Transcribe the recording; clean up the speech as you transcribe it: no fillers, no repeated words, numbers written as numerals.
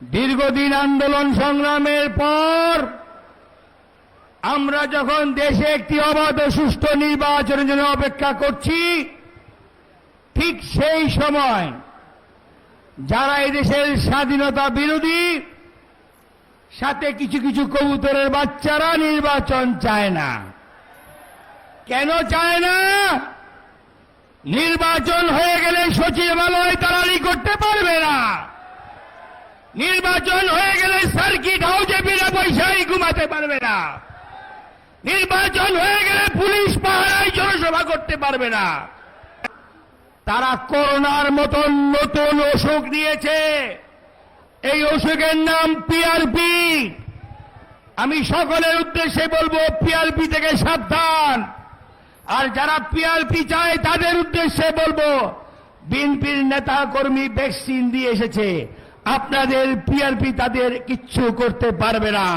দীর্ঘদিন আন্দোলন সংগ্রামের পর আমরা যখন দেশে একটি অবাধ ও সুষ্ঠু নির্বাচনের জন্য অপেক্ষা করছি, ঠিক সেই সময় যারা এই দেশের স্বাধীনতা বিরোধী, সাথে কিছু কিছু কবুতরের বাচ্চারা নির্বাচন চায় না। কেন চায় না? নির্বাচন হয়ে গেলে সচিবালয় দালালি করতে পারবে না। নির্বাচন হয়ে গেলে সার্কিট হাউসে বিনা পয়সায় ঘুমাতে পারবে না। নির্বাচন হয়ে গেলে পুলিশ পাহারায় জনসভা করতে পারবে না। তারা করোনার মতন নতুন অসুখ নিয়েছে। এই অসুখের নাম পিআরপি। আমি সকলের উদ্দেশ্যে বলবো, পিআরপি থেকে সাবধান। আর যারা পিআরপি চায় তাদের উদ্দেশ্যে বলবো, বিএনপির নেতা কর্মী ভ্যাকসিন দিয়ে এসেছে, আপনাদের পিআরপি তাদের কিচ্ছু করতে পারবে না।